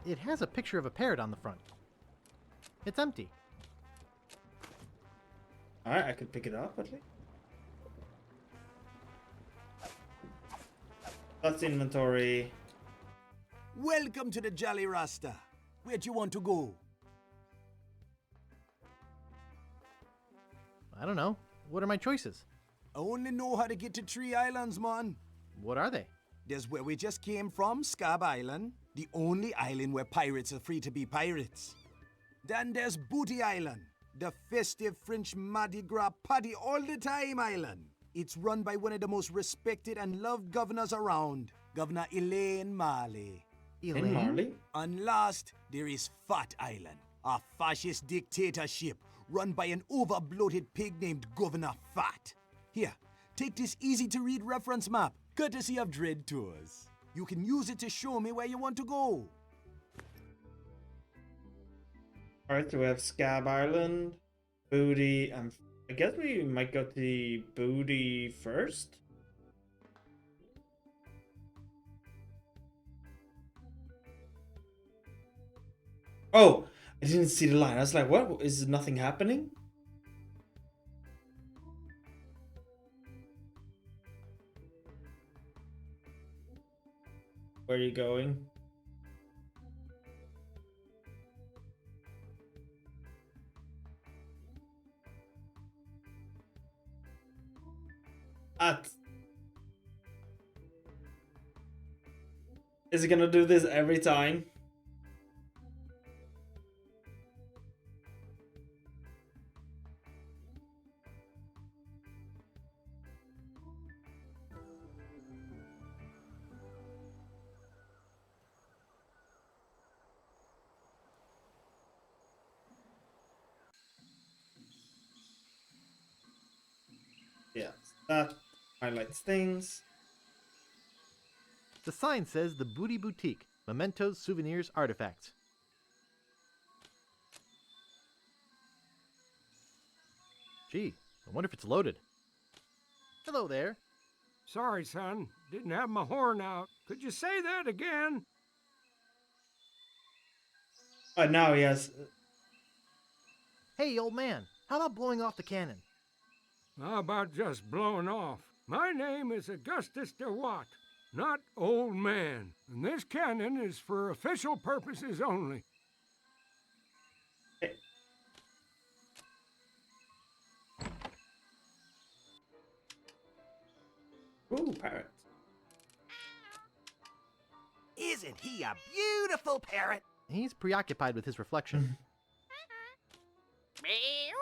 It has a picture of a parrot on the front. It's empty. Alright, I could pick it up at least. That's inventory. Welcome to the Jolly Rasta. Where do you want to go? I don't know. What are my choices? I only know how to get to Tree Islands, man. What are they? There's where we just came from, Scab Island, the only island where pirates are free to be pirates. Then there's Booty Island, the festive French Mardi Gras party all the time island. It's run by one of the most respected and loved governors around, Governor Elaine Marley. In Marley? And last, there is Fat Island, a fascist dictatorship run by an over-bloated pig named Governor Fat. Here, take this easy-to-read reference map, courtesy of Dread Tours. You can use it to show me where you want to go. Alright, so we have Scab Island, Booty, and I guess we might go to the Booty first. Oh, I didn't see the line. I was like, what? Is nothing happening? Where are you going? Is it gonna do this every time? Yeah, that highlights things. The sign says the Booty Boutique. Mementos, souvenirs, artifacts. Gee, I wonder if it's loaded. Hello there. Sorry, son. Didn't have my horn out. Could you say that again? Oh, now he has. Hey, old man. How about blowing off the cannon? How about just blowing off? My name is Augustus DeWatt, not old man. And this cannon is for official purposes only. Ooh, parrot. Isn't he a beautiful parrot? He's preoccupied with his reflection. Beautiful.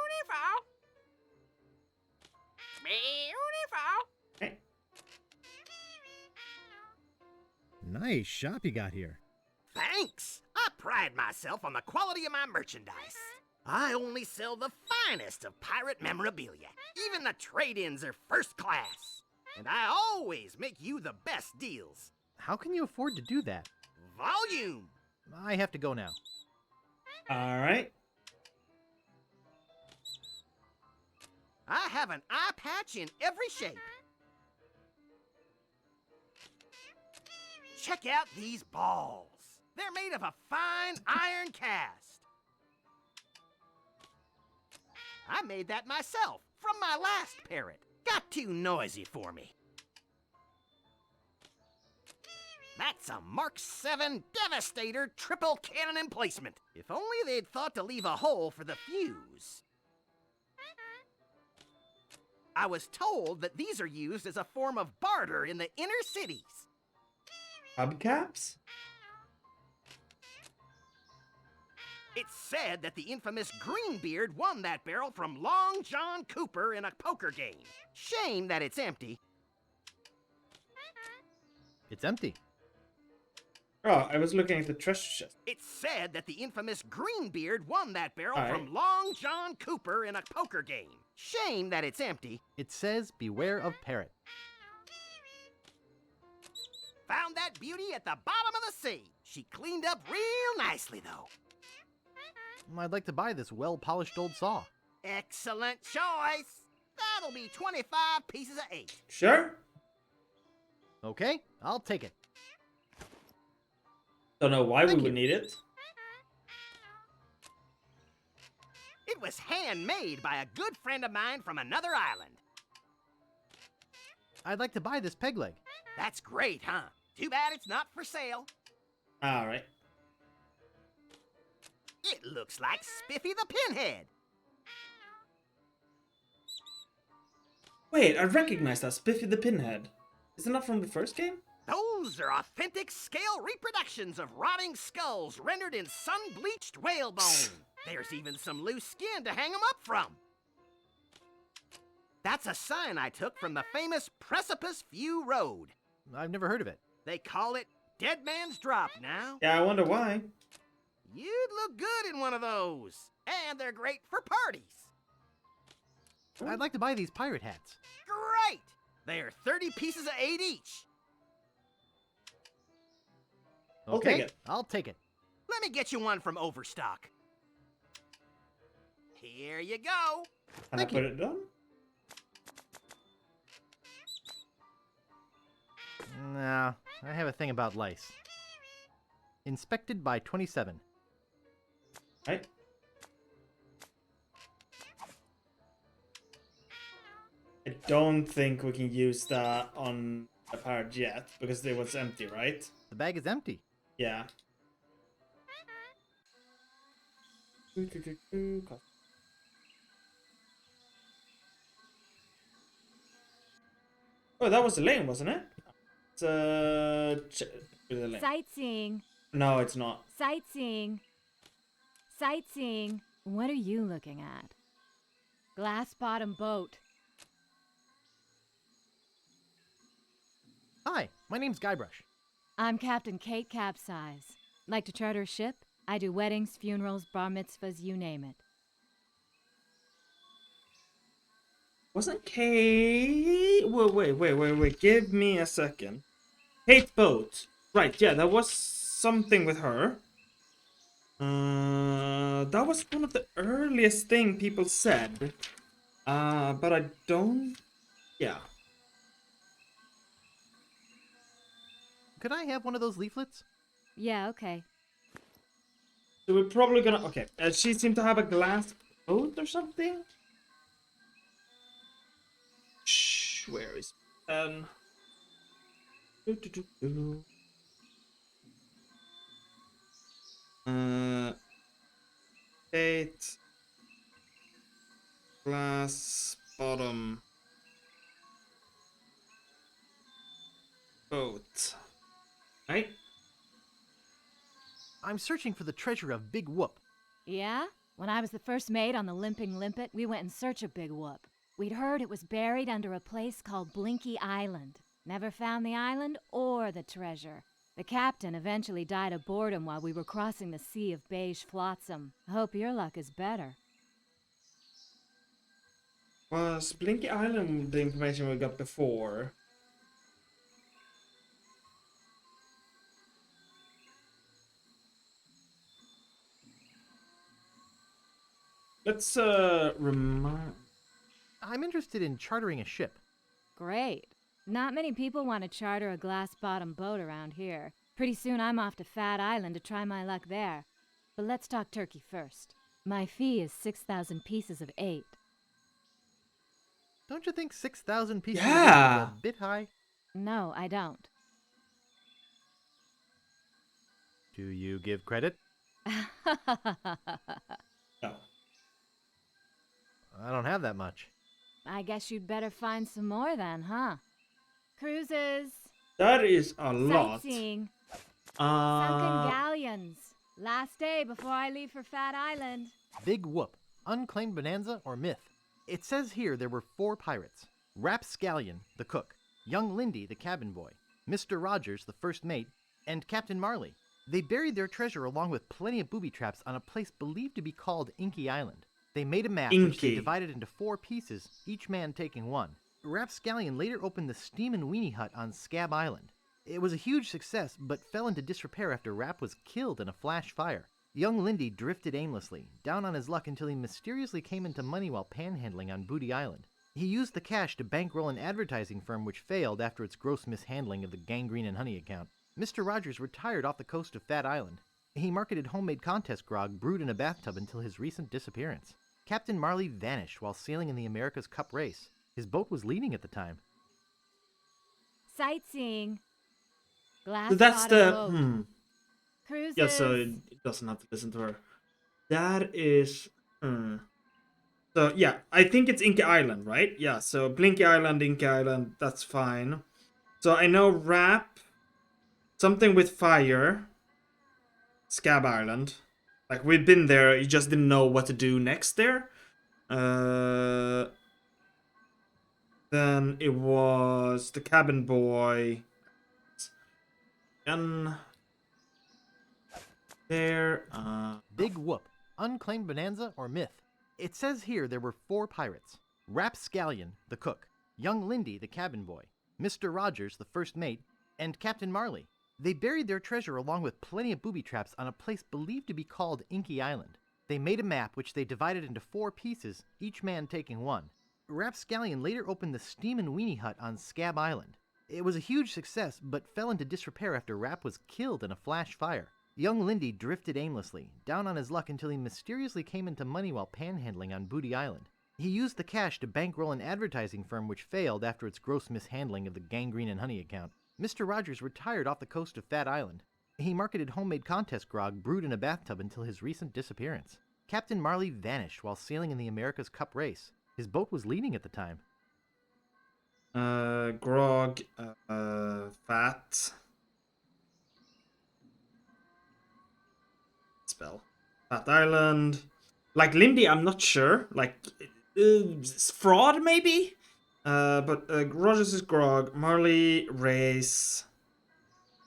Beautiful. Nice shop you got here. Thanks. I pride myself on the quality of my merchandise. I only sell the finest of pirate memorabilia. Even the trade-ins are first class. And I always make you the best deals. How can you afford to do that? Volume. I have to go now. Alright. I have an eye patch in every shape. Check out these balls. They're made of a fine iron cast. I made that myself from my last parrot. Got too noisy for me. That's a Mark 7 Devastator triple cannon emplacement. If only they'd thought to leave a hole for the fuse. I was told that these are used as a form of barter in the inner cities. Hubcaps? It's said that the infamous Greenbeard won that barrel from Long John Cooper in a poker game. Shame that it's empty. It's empty. Oh, I was looking at the treasure chest. It's said that the infamous Greenbeard won that barrel All right. from Long John Cooper in a poker game. Shame that it's empty. It says beware of parrot. Found that beauty at the bottom of the sea. She cleaned up real nicely, though. I'd like to buy this well-polished old saw. Excellent choice. That'll be 25 pieces of 8. Sure? Okay, I'll take it. Don't know why we Thank would you. need it. It was handmade by a good friend of mine from another island. I'd like to buy this peg leg. That's great, huh? Too bad it's not for sale. Alright. It looks like Spiffy the Pinhead. Wait, I recognize that. Spiffy the Pinhead. Isn't that from the first game? Those are authentic scale reproductions of rotting skulls rendered in sun-bleached whalebone. There's even some loose skin to hang them up from. That's a sign I took from the famous Precipice View Road. I've never heard of it. They call it Dead Man's Drop now. Yeah, I wonder why. You'd look good in one of those. And they're great for parties. I'd like to buy these pirate hats. Great! They're 30 pieces of 8 each. I'll take Okay, it. I'll take it. Let me get you one from Overstock. Here you go. Can Thank I put you. it down? Nah, I have a thing about lice. Inspected by 27. Right. I don't think we can use that on the pirate yet because it was empty, right? The bag is empty. Yeah. Oh, that was the lane, wasn't it? It's the lane. Sightseeing. No, it's not. Sightseeing. Sightseeing. What are you looking at? Glass bottom boat. Hi, my name's Guybrush. I'm Captain Kate Capsize. Like to charter a ship? I do weddings, funerals, bar mitzvahs, you name it. Wasn't Kate? Wait. Give me a second. Kate Boat. Right, yeah, that was something with her. That was one of the earliest thing people said. But I don't... Yeah. Could I have one of those leaflets? Yeah, okay. So we're probably gonna... Okay, she seemed to have a glass boat or something? Shh, where is... Do. Kate... Glass bottom... boat. Right? I'm searching for the treasure of Big Whoop. Yeah? When I was the first mate on the Limping Limpet, we went in search of Big Whoop. We'd heard it was buried under a place called Blinky Island. Never found the island or the treasure. The captain eventually died of boredom while we were crossing the sea of beige flotsam. I hope your luck is better. Was Blinky Island the information we got before? Let's remind... I'm interested in chartering a ship. Great. Not many people want to charter a glass-bottom boat around here. Pretty soon I'm off to Fat Island to try my luck there. But let's talk turkey first. My fee is 6,000 pieces of 8. Don't you think 6,000 pieces Yeah. is a bit high? No, I don't. Do you give credit? No. I don't have that much. I guess you'd better find some more then, huh? Cruises, That is a lot. sightseeing, sunken Uh, galleons. Last day before I leave for Fat Island. Big Whoop, unclaimed bonanza or myth? It says here there were 4 pirates. Rapscallion, the cook, young Lindy, the cabin boy, Mr. Rogers, the first mate, and Captain Marley. They buried their treasure along with plenty of booby traps on a place believed to be called Inky Island. They made a map which they Inky. divided into 4 pieces, each man taking one. Rapscallion later opened the Steam and Weenie Hut on Scab Island. It was a huge success, but fell into disrepair after Rap was killed in a flash fire. Young Lindy drifted aimlessly, down on his luck until he mysteriously came into money while panhandling on Booty Island. He used the cash to bankroll an advertising firm which failed after its gross mishandling of the Gangrene and Honey account. Mr. Rogers retired off the coast of Fat Island. He marketed homemade contest grog brewed in a bathtub until his recent disappearance. Captain Marley vanished while sailing in the America's Cup race. His boat was leading at the time. Sightseeing. Glass So that's the boat. Cruises. Yeah, so it doesn't have to listen to her. That is So yeah, I think it's Inky Island, right? Yeah, so Blinky Island, Inky Island, that's fine. So I know Rap, something with fire, Scab Island. Like we've been there, you just didn't know what to do next there. Then it was the Cabin Boy. And there. Big Whoop, unclaimed bonanza or myth. It says here there were 4 pirates. Rapscallion, the cook, young Lindy, the cabin boy, Mr. Rogers, the first mate, and Captain Marley. They buried their treasure along with plenty of booby traps on a place believed to be called Inky Island. They made a map which they divided into 4 pieces, each man taking one. Rapscallion later opened the Steam and Weenie Hut on Scab Island. It was a huge success, but fell into disrepair after Rap was killed in a flash fire. Young Lindy drifted aimlessly, down on his luck until he mysteriously came into money while panhandling on Booty Island. He used the cash to bankroll an advertising firm which failed after its gross mishandling of the Gangrene and Honey account. Mr. Rogers retired off the coast of Fat Island. He marketed homemade contest grog brewed in a bathtub until his recent disappearance. Captain Marley vanished while sailing in the America's Cup race. His boat was leading at the time. Grog, Fat. Spell. Fat Island. Like Lindy, I'm not sure. Like, fraud maybe? But Rogers is Grog. Marley, Race.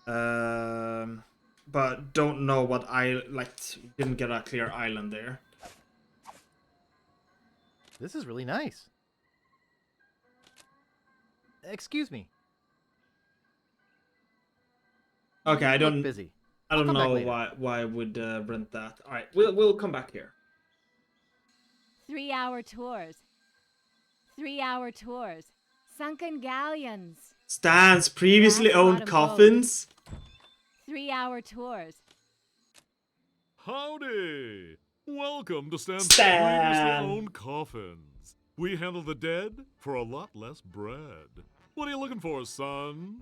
But don't know what didn't get a clear island there. This is really nice. Excuse me. Okay, I You don't look busy. I don't I'll come back know later. why I would rent that. All right, we'll come back here. 3-hour tours. 3-hour tours. Sunken galleons. Stan's previously Glass owned bottom coffins. 3-hour tours. Howdy! Welcome to Stan's Stan. previously owned coffins. We handle the dead for a lot less bread. What are you looking for, son?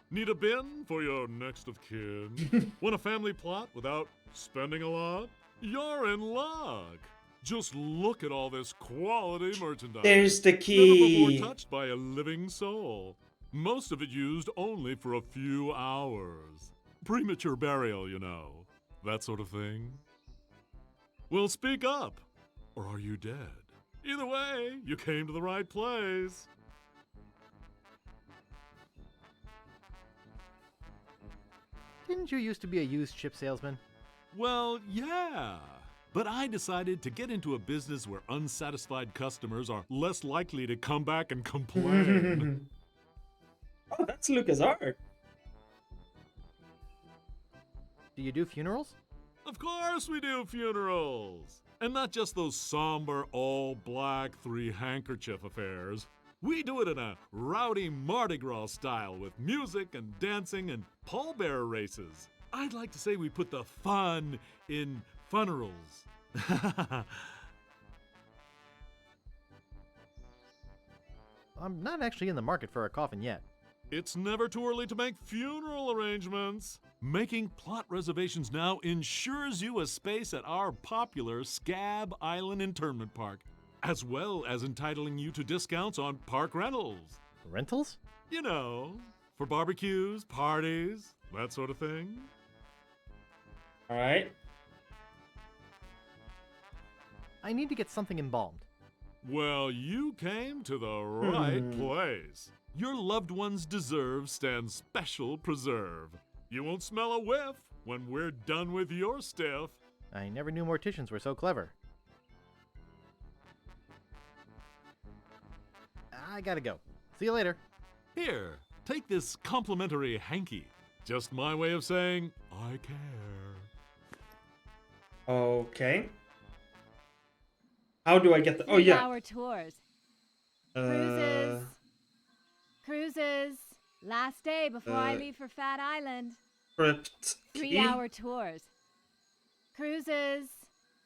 Need a bin for your next of kin? Want a family plot without spending a lot? You're in luck. Just look at all this quality merchandise. There's the Never key. before touched by a living soul. Most of it used only for a few hours. Premature burial, you know. That sort of thing. Well, speak up. Or are you dead? Either way, you came to the right place. Didn't you used to be a used ship salesman? Well, yeah. But I decided to get into a business where unsatisfied customers are less likely to come back and complain. Oh, that's Lucas Art. Do you do funerals? Of course we do funerals! And not just those somber, all-black, 3-handkerchief affairs. We do it in a rowdy Mardi Gras style with music and dancing and pallbearer races. I'd like to say we put the fun in funerals. I'm not actually in the market for a coffin yet. It's never too early to make funeral arrangements. Making plot reservations now ensures you a space at our popular Scab Island Internment Park, as well as entitling you to discounts on park rentals. Rentals? You know, for barbecues, parties, that sort of thing. All right. I need to get something embalmed. Well, you came to the right place. Your loved ones deserve Stan's special preserve. You won't smell a whiff when we're done with your stiff. I never knew morticians were so clever. I gotta go. See you later. Here, take this complimentary hanky. Just my way of saying, I care. Okay. How do I get the? Oh yeah. 3-hour tours. Cruises. Cruises. Last day before I leave for Fat Island. Crypt key. 3-hour tours. Cruises.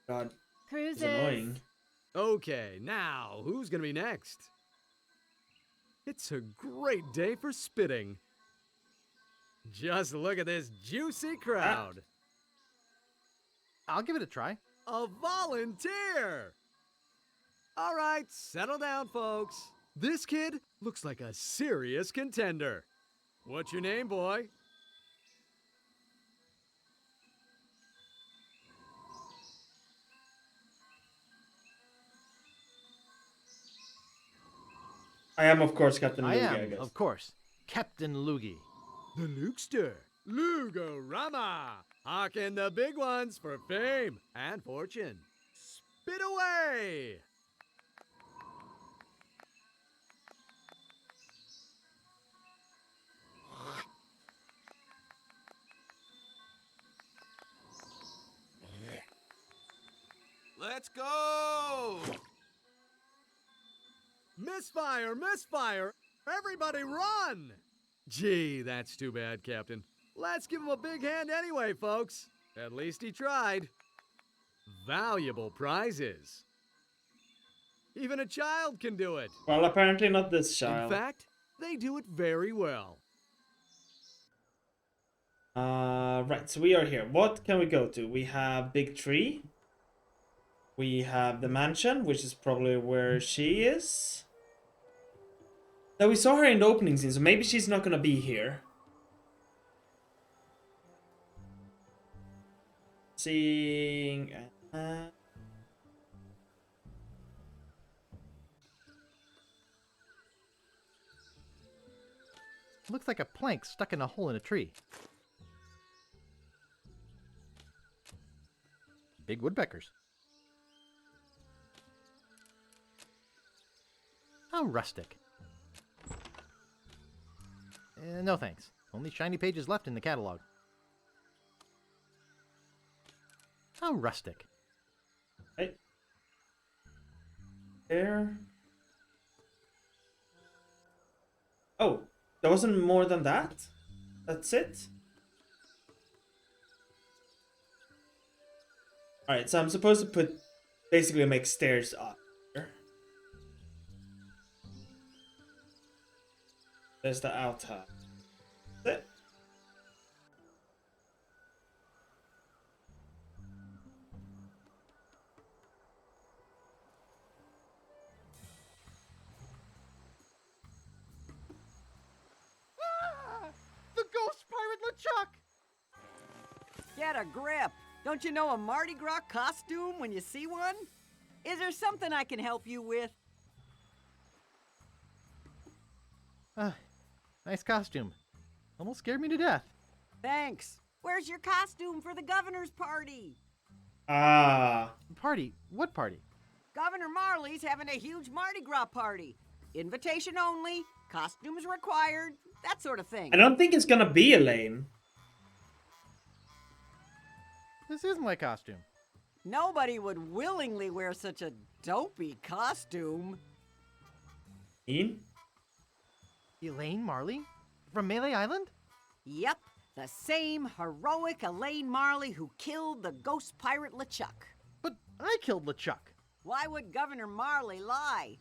God, it's Cruises. annoying. Okay, now who's gonna be next? It's a great day for spitting. Just look at this juicy crowd. I'll give it a try. A volunteer! All right, settle down, folks. This kid looks like a serious contender. What's your name, boy? I am, of course, Captain I Lugia, I am, guess. of course, Captain Loogie. The Lukester, Lugorama, hawking the big ones for fame and fortune. Spit away! Let's go! Misfire! Misfire! Everybody run! Gee, that's too bad, Captain. Let's give him a big hand anyway, folks. At least he tried. Valuable prizes. Even a child can do it. Well, apparently not this child. In fact, they do it very well. Right, so we are here. What can we go to? We have Big Tree. We have the mansion, which is probably where she is. Now, we saw her in the opening scene, so maybe she's not gonna be here. Seeing... Looks like a plank stuck in a hole in a tree. Big woodpeckers. How rustic. No thanks. Only shiny pages left in the catalog. How rustic. Right. There. Oh, there wasn't more than that? That's it? Alright, so I'm supposed to put... basically make stairs up here. There's the outhouse. That's it. The ghost pirate LeChuck! Get a grip. Don't you know a Mardi Gras costume when you see one? Is there something I can help you with? Nice costume. Almost scared me to death. Thanks. Where's your costume for the governor's party? Ah. Party? What party? Governor Marley's having a huge Mardi Gras party. Invitation only, costumes required, that sort of thing. I don't think it's gonna be Elaine. This is my costume. Nobody would willingly wear such a dopey costume. Ian? Elaine Marley? From Melee Island? Yep, the same heroic Elaine Marley who killed the ghost pirate LeChuck. But I killed LeChuck. Why would Governor Marley lie?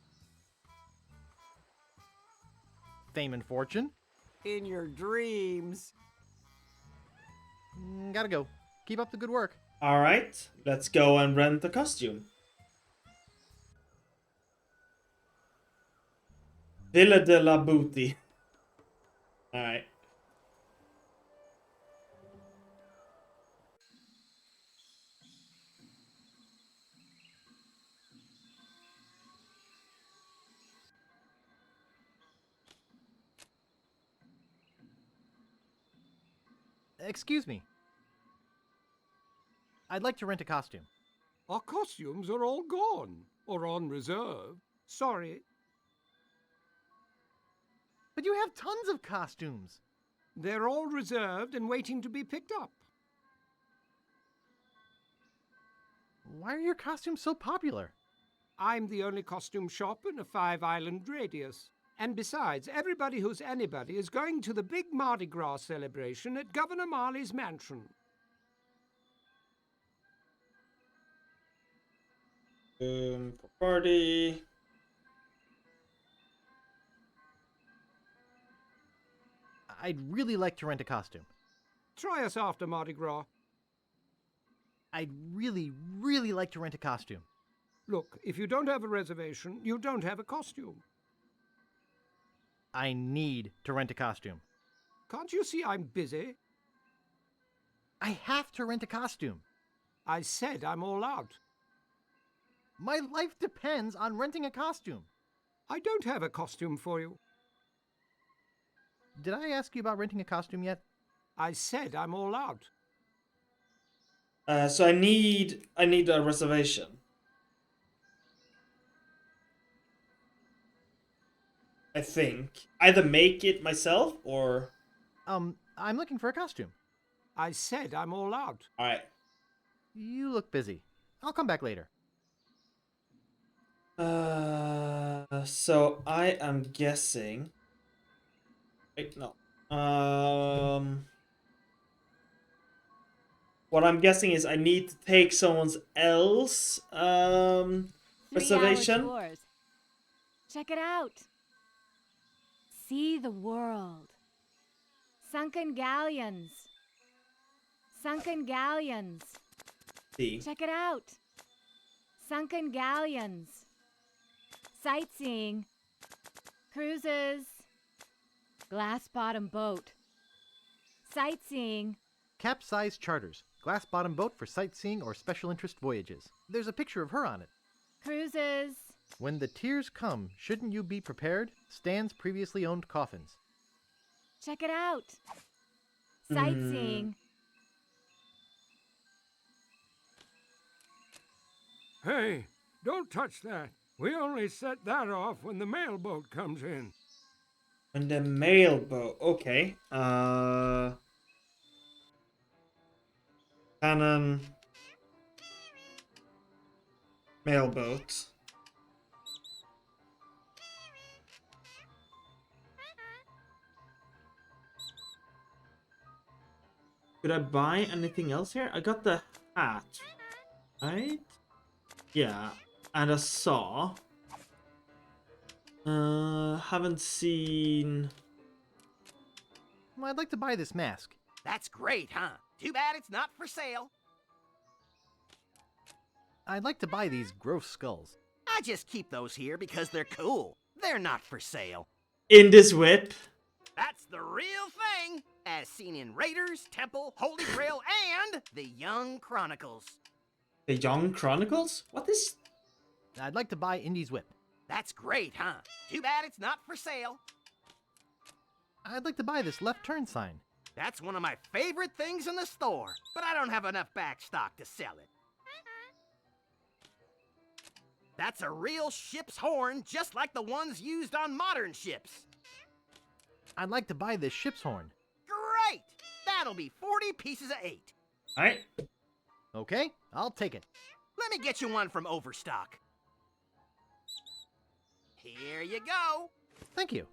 Fame and fortune. In your dreams. Gotta go. Keep up the good work. Alright, let's go and rent the costume. Villa de la Booty. Alright. Excuse me. I'd like to rent a costume. Our costumes are all gone, or on reserve. Sorry. But you have tons of costumes. They're all reserved and waiting to be picked up. Why are your costumes so popular? I'm the only costume shop in a 5-island radius. And besides, everybody who's anybody is going to the big Mardi Gras celebration at Governor Marley's mansion. Party. I'd really like to rent a costume. Try us after Mardi Gras. I'd really, really like to rent a costume. Look, if you don't have a reservation, you don't have a costume. I need to rent a costume. Can't you see I'm busy? I have to rent a costume. I said I'm all out. My life depends on renting a costume. I don't have a costume for you. Did I ask you about renting a costume yet? I said I'm all out. So I need a reservation. I think either make it myself or. I'm looking for a costume. I said I'm all out. All right. You look busy. I'll come back later. So I am guessing. Wait, no. What I'm guessing is I need to take someone else 3-hour reservation. tours. Check it out. See the world. Sunken galleons. Sunken galleons. See. Check it out. Sunken galleons. Sightseeing. Cruises. Glass bottom boat. Sightseeing. Capsized charters. Glass bottom boat for sightseeing or special interest voyages. There's a picture of her on it. Cruises. When the tears come, shouldn't you be prepared? Stan's previously owned coffins. Check it out. Sightseeing. Hey, don't touch that. We only set that off when the mailboat comes in. When the mailboat. Okay. Cannon. Mailboat. Could I buy anything else here? I got the hat, right? Yeah, and a saw. Haven't seen. Well, I'd like to buy this mask. That's great, huh? Too bad it's not for sale. I'd like to buy these gross skulls. I just keep those here because they're cool. They're not for sale. In this whip. That's the real thing, as seen in Raiders, Temple, Holy Grail, and the Young Chronicles. The Young Chronicles? What is? I'd like to buy Indy's whip. That's great, huh? Too bad it's not for sale. I'd like to buy this left turn sign. That's one of my favorite things in the store, but I don't have enough back stock to sell it. That's a real ship's horn, just like the ones used on modern ships. I'd like to buy this ship's horn. Great! That'll be 40 pieces of 8. Alright. Okay, I'll take it. Let me get you one from Overstock. Here you go. Thank you.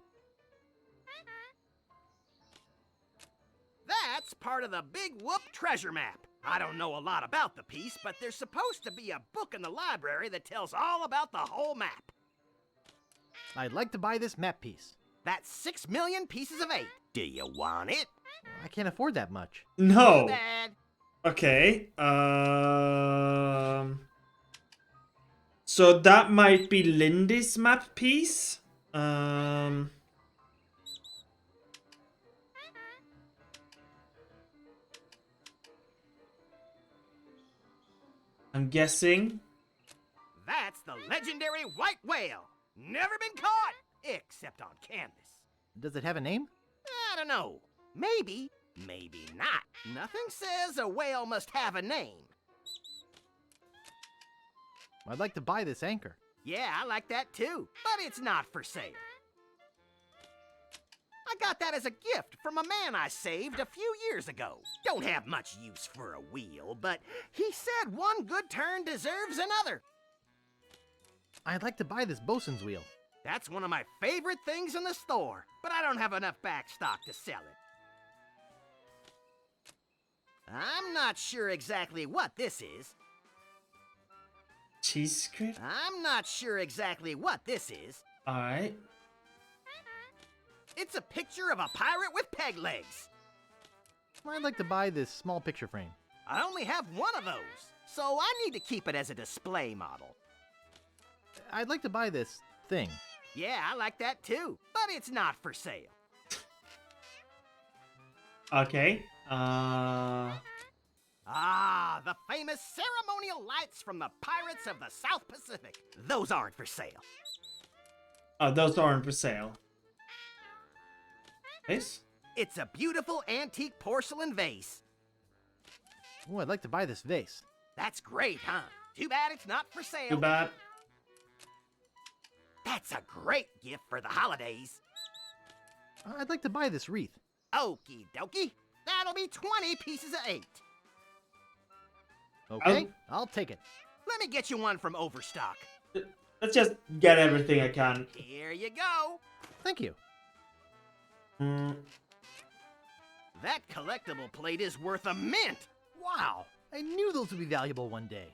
That's part of the Big Whoop treasure map. I don't know a lot about the piece, but there's supposed to be a book in the library that tells all about the whole map. I'd like to buy this map piece. That's 6 million pieces of 8. Do you want it? I can't afford that much. No. Too bad. Okay. So that might be Lindy's map piece. I'm guessing. That's the legendary white whale. Never been caught, except on canvas. Does it have a name? I don't know. Maybe, maybe not. Nothing says a whale must have a name. I'd like to buy this anchor. Yeah, I like that too, but it's not for sale. I got that as a gift from a man I saved a few years ago. Don't have much use for a wheel, but he said one good turn deserves another. I'd like to buy this bosun's wheel. That's one of my favorite things in the store, but I don't have enough back stock to sell it. I'm not sure exactly what this is. Cheese script? I'm not sure exactly what this is. Alright. It's a picture of a pirate with peg legs. I'd like to buy this small picture frame. I only have one of those, so I need to keep it as a display model. I'd like to buy this thing. Yeah, I like that too, but it's not for sale. Okay. Ah, the famous ceremonial lights from the Pirates of the South Pacific. Those aren't for sale. Oh, those aren't for sale. This? It's a beautiful antique porcelain vase. Oh, I'd like to buy this vase. That's great, huh? Too bad it's not for sale. Too bad. That's a great gift for the holidays. I'd like to buy this wreath. Okie dokie. That'll be 20 pieces of 8. Okay, I'll take it. Let me get you one from Overstock. Let's just get everything I can. Here you go. Thank you. That collectible plate is worth a mint. Wow, I knew those would be valuable one day.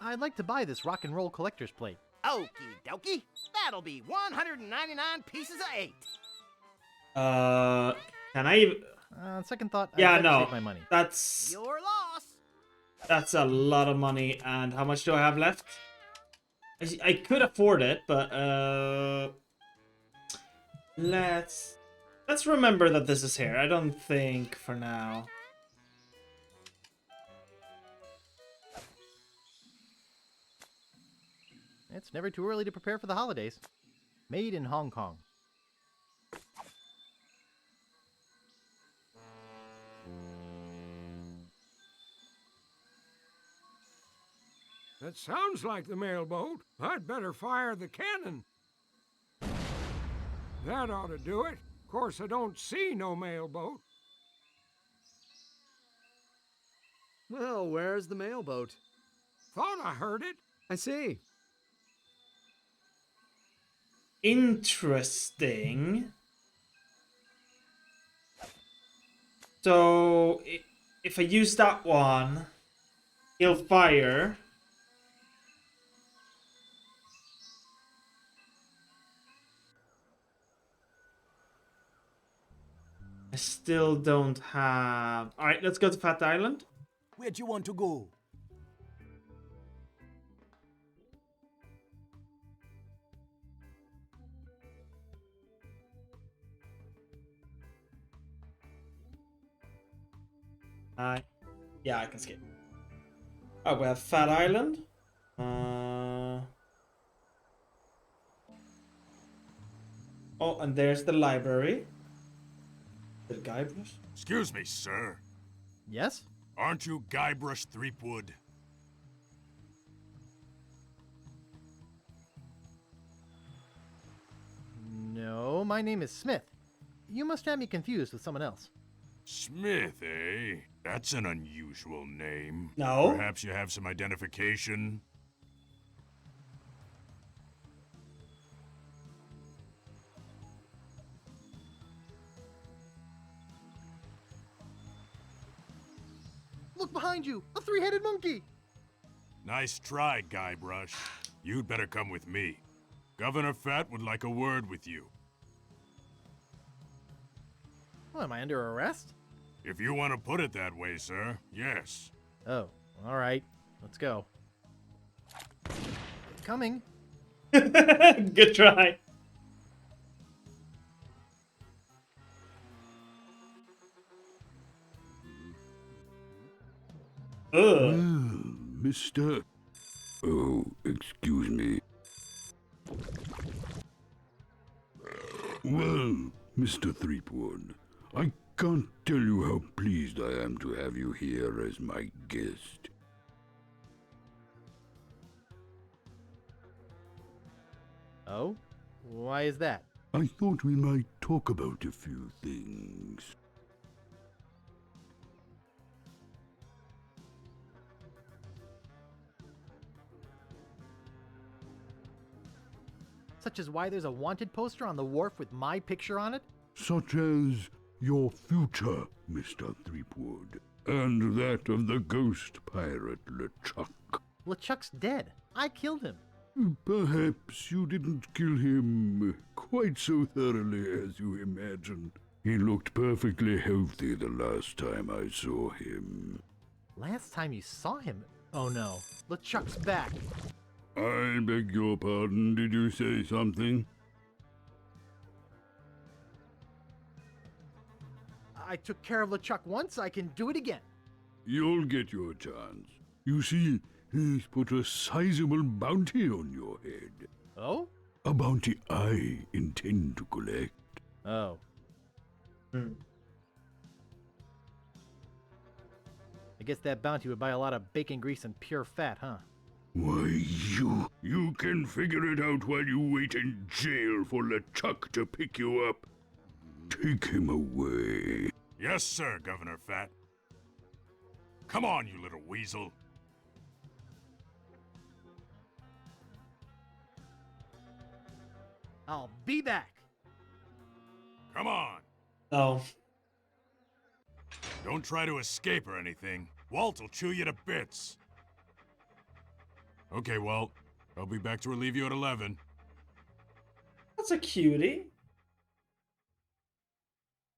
I'd like to buy this rock and roll collector's plate. Okie dokie. That'll be 199 pieces of 8. Can I even... On second thought, Yeah, I'd like to no. save my money. That's Your loss. a lot of money. And how much do I have left? I could afford it, but let's remember that this is here. I don't think for now. It's never too early to prepare for the holidays. Made in Hong Kong. That sounds like the mailboat. I'd better fire the cannon. That ought to do it. Of course, I don't see no mailboat. Well, where's the mailboat? Thought I heard it. I see. Interesting. So if I use that one, he'll fire. I still don't have... Alright, let's go to Fat Island. Where'd you want to go? Yeah, I can skip. Oh, we have Fat Island. Oh, and there's the library. The Guybrush? Excuse me, sir. Yes? Aren't you Guybrush Threepwood? No, my name is Smith. You must have me confused with someone else. Smith, eh? That's an unusual name. No. Perhaps you have some identification? Look behind you! A three-headed monkey! Nice try, Guybrush. You'd better come with me. Governor Fat would like a word with you. Well, am I under arrest? If you want to put it that way, sir, yes. Oh, alright. Let's go. Coming. Good try. Ugh. Mister... Oh, excuse me. Well, Mr. Threepwood, I can't tell you how pleased I am to have you here as my guest. Oh? Why is that? I thought we might talk about a few things. Such as why there's a wanted poster on the wharf with my picture on it? Such as your future, Mr. Threepwood, and that of the ghost pirate LeChuck. LeChuck's dead. I killed him. Perhaps you didn't kill him quite so thoroughly as you imagined. He looked perfectly healthy the last time I saw him. Last time you saw him? Oh no, LeChuck's back. I beg your pardon, did you say something? I took care of LeChuck once, I can do it again. You'll get your chance. You see, he's put a sizable bounty on your head. Oh? A bounty I intend to collect. Oh. Hmm. I guess that bounty would buy a lot of bacon grease and pure fat, huh? Why, you can figure it out while you wait in jail for LeChuck to pick you up. Take him away. Yes, sir, Governor Fat. Come on, you little weasel. I'll be back. Come on. Oh. Don't try to escape or anything. Walt will chew you to bits. Okay, Walt. I'll be back to relieve you at 11. That's a cutie.